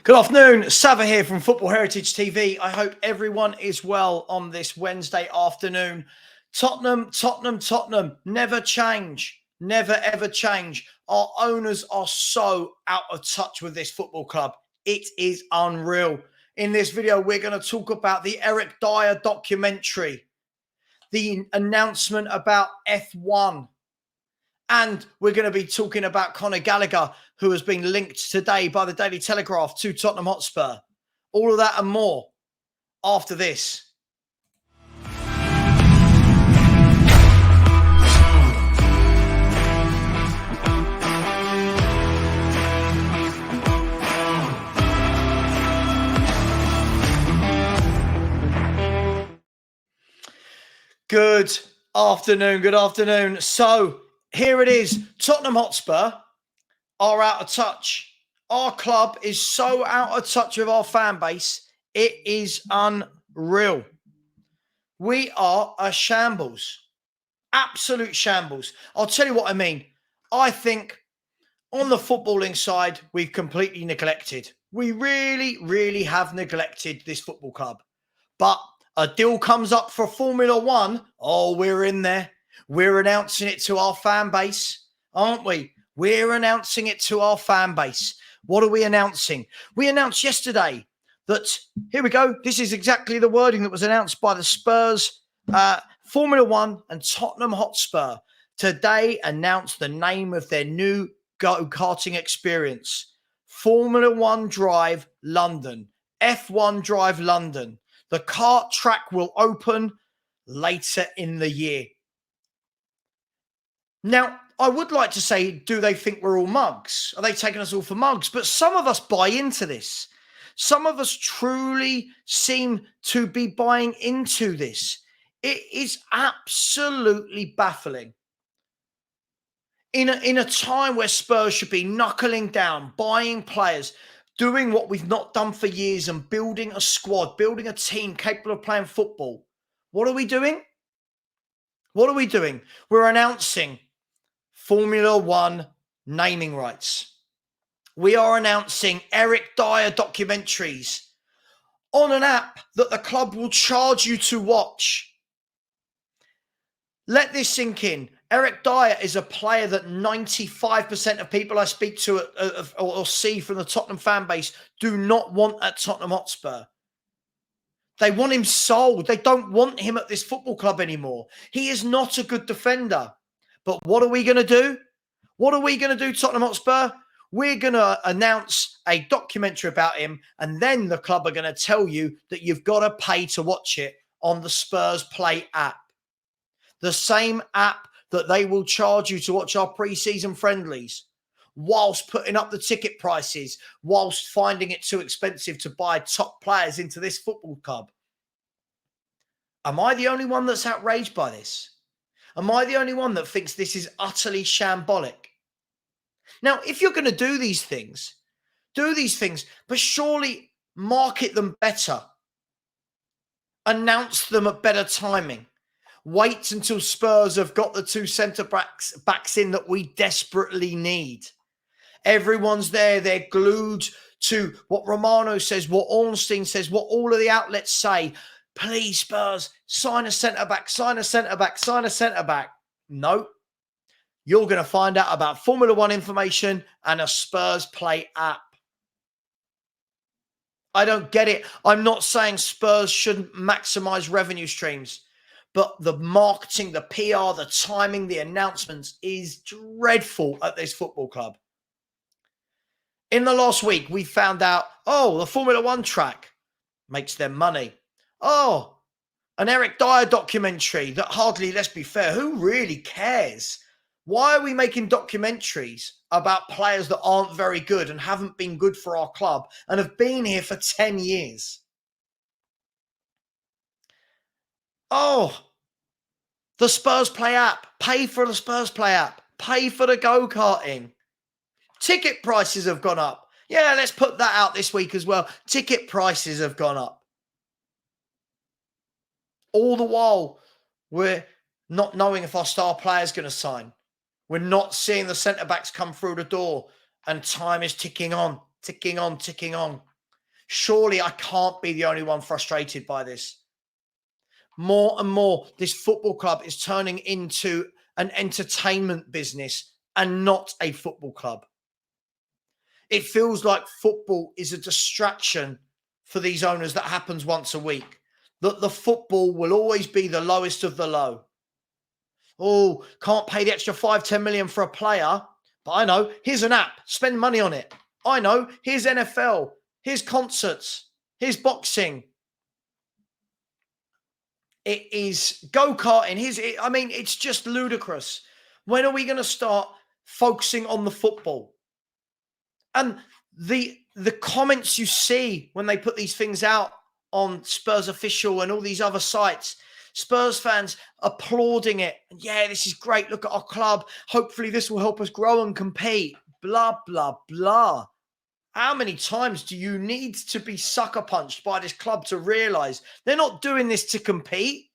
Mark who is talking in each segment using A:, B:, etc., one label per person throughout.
A: Good afternoon, Sava here from Football Heritage TV. I hope everyone is well on this Wednesday afternoon. Tottenham, never change, never ever change. Our owners are so out of touch with this football club. It is unreal. In this video, we're going to talk about the Eric Dier documentary, the announcement about F1, and we're going to be talking about Gallagher, who has been linked today by the Daily Telegraph to Tottenham Hotspur. All of that and more after this. Good afternoon. So here it is. Tottenham Hotspur are out of touch. Our club is so out of touch with our fan base. It is unreal. We are a shambles. Absolute shambles. I'll tell you what I mean. I think on the footballing side, we've completely neglected. We really have neglected this football club. But a deal comes up for Formula One. Oh, we're in there. We're announcing it to our fan base, aren't we? We're announcing it to our fan base. What are we announcing? We announced yesterday that, here we go, this is exactly the wording that was announced by the Spurs, Formula One and Tottenham Hotspur. Today announced the name of their new go-karting experience. Formula One Drive London. F1 Drive London. The kart track will open later in the year. Now, I would like to say, do they think we're all mugs? Are they taking us all for mugs? But some of us buy into this. Some of us truly seem to be buying into this. It is absolutely baffling. In a time where Spurs should be knuckling down, buying players, doing what we've not done for years and building a squad, building a team capable of playing football. What are we doing? We're announcing Formula One naming rights. We are announcing Eric Dier documentaries on an app that the club will charge you to watch. Let this sink in. Eric Dier is a player that 95% of people I speak to or see from the Tottenham fan base do not want at Tottenham Hotspur. They want him sold. They don't want him at this football club anymore. He is not a good defender. But what are we going to do? Tottenham Hotspur? We're going to announce a documentary about him, and then the club are going to tell you that you've got to pay to watch it on the Spurs Play app. The same app that they will charge you to watch our pre-season friendlies, whilst putting up the ticket prices, whilst finding it too expensive to buy top players into this football club. Am I the only one that's outraged by this? Am I the only one that thinks this is utterly shambolic? Now, if you're going to do these things, but surely market them better. Announce them at better timing. Wait until Spurs have got the two centre-backs in that we desperately need. Everyone's there. They're glued to what Romano says, what Ornstein says, what all of the outlets say. Please, Spurs, sign a centre-back. No. You're going to find out about Formula One information and a Spurs Play app. I don't get it. I'm not saying Spurs shouldn't maximise revenue streams. But the marketing, the PR, the timing, the announcements is dreadful at this football club. In the last week, we found out, the Formula One track makes them money. An Eric Dier documentary that hardly, let's be fair, who really cares? Why are we making documentaries about players that aren't very good and haven't been good for our club and have been here for 10 years? The Spurs Play app. Pay for the Spurs Play app. Pay for the go-karting. Ticket prices have gone up. Yeah, let's put that out this week as well. Ticket prices have gone up. All the while, we're not knowing if our star player is going to sign. We're not seeing the centre-backs come through the door, and time is ticking on. Surely I can't be the only one frustrated by this. More and more, this football club is turning into an entertainment business and not a football club. It feels like football is a distraction for these owners that happens once a week. That the football will always be the lowest of the low. Oh, can't pay the extra 5-10 million for a player. But I know, here's an app, spend money on it. I know, here's NFL, here's concerts, here's boxing. It is go-karting. It's just ludicrous. When are we going to start focusing on the football? And the comments you see when they put these things out on Spurs Official and all these other sites, Spurs fans applauding it. And yeah, this is great. Look at our club. Hopefully this will help us grow and compete. Blah, blah, blah. How many times do you need to be sucker punched by this club to realize they're not doing this to compete?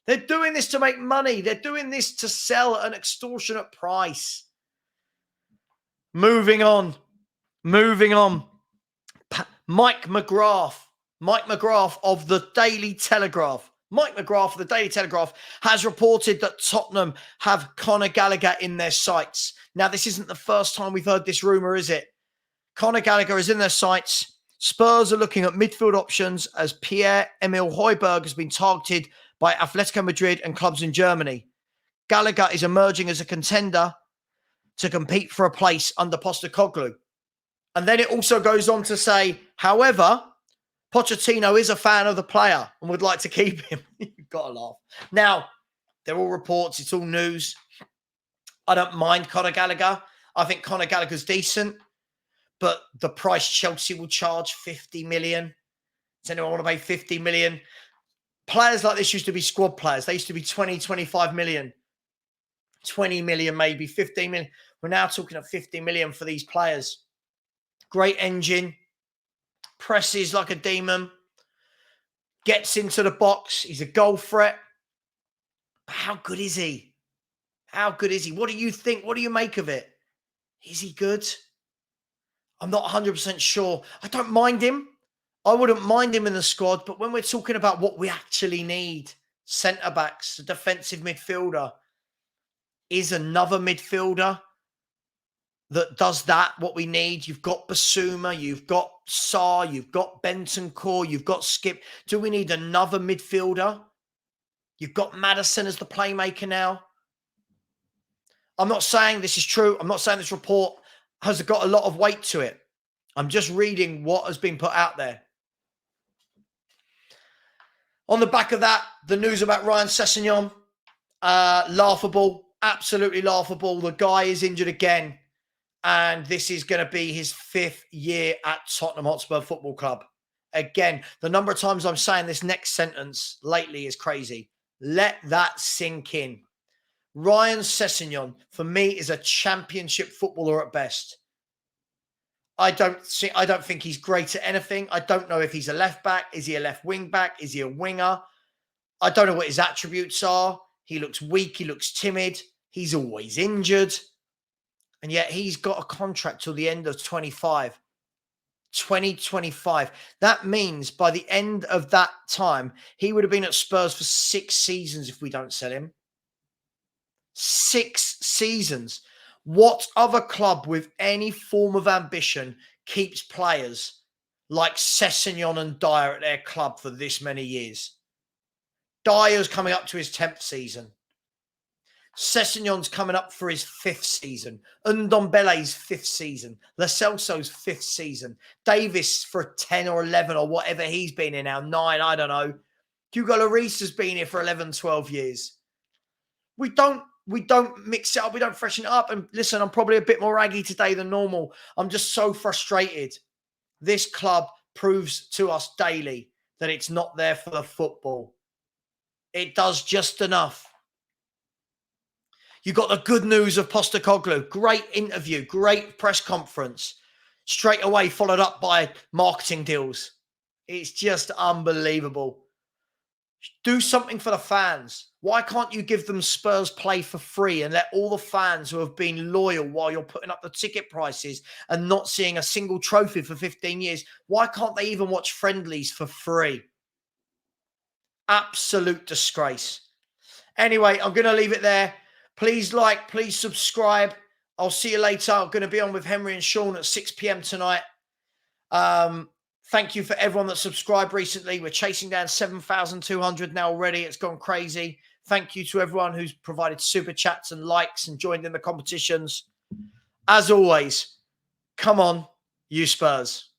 A: They're doing this to make money. They're doing this to sell at an extortionate price. Moving on. Mike McGrath of the Daily Telegraph. Mike McGrath of the Daily Telegraph has reported that Tottenham have Conor Gallagher in their sights. Now, this isn't the first time we've heard this rumour, is it? Conor Gallagher is in their sights. Spurs are looking at midfield options as Pierre-Emile Højbjerg has been targeted by Atletico Madrid and clubs in Germany. Gallagher is emerging as a contender to compete for a place under Postecoglou. And then it also goes on to say, however, Pochettino is a fan of the player and would like to keep him. You've got to laugh. Now, they're all reports. It's all news. I don't mind Conor Gallagher. I think Conor Gallagher's decent. But the price Chelsea will charge, 50 million. Does anyone want to pay 50 million? Players like this used to be squad players. They used to be 20, 25 million. 20 million, maybe 15 million. We're now talking at 50 million for these players. Great engine. Presses like a demon. Gets into the box. He's a goal threat. But how good is he? How good is he? What do you think? What do you make of it? Is he good? I'm not 100% sure. I don't mind him. I wouldn't mind him in the squad. But when we're talking about what we actually need, centre-backs, a defensive midfielder, is another midfielder that does that what we need. You've got Basuma, you've got Sarr, you've got Bentancur, you've got Skip. Do we need another midfielder? You've got Maddison as the playmaker now. I'm not saying this is true. I'm not saying this report has got a lot of weight to it. I'm just reading what has been put out there. On the back of that, the news about Ryan Sessegnon, laughable, absolutely laughable. The guy is injured again, and this is going to be his 5th year at Tottenham Hotspur Football Club. Again, the number of times I'm saying this next sentence lately is crazy. Let that sink in. Ryan Sessegnon, for me, is a championship footballer at best. I don't think he's great at anything. I don't know if he's a left back. Is he a left wing back? Is he a winger? I don't know what his attributes are. He looks weak. He looks timid. He's always injured. And yet he's got a contract till the end of 2025. That means by the end of that time, he would have been at Spurs for 6 seasons if we don't sell him. 6 seasons. What other club with any form of ambition keeps players like Sessegnon and Dier at their club for this many years? Dier's coming up to his 10th season. Sessegnon's coming up for his 5th season. Ndombele's 5th season. Lo Celso's 5th season. Davis for 10 or 11 or whatever he's been in now. 9, I don't know. Hugo Lloris has been here for 11, 12 years. We don't mix it up. We don't freshen it up. And listen, I'm probably a bit more aggy today than normal. I'm just so frustrated. This club proves to us daily that it's not there for the football. It does just enough. You got the good news of Postecoglou. Great interview, great press conference. Straight away followed up by marketing deals. It's just unbelievable. Do something for the fans. Why can't you give them Spurs play for free and let all the fans who have been loyal while you're putting up the ticket prices and not seeing a single trophy for 15 years, why can't they even watch friendlies for free? Absolute disgrace. Anyway, I'm going to leave it there. Please like, please subscribe. I'll see you later. I'm going to be on with Henry and Sean at 6 p.m. tonight. Thank you for everyone that subscribed recently. We're chasing down 7,200 now already. It's gone crazy. Thank you to everyone who's provided super chats and likes and joined in the competitions. As always, come on, you Spurs.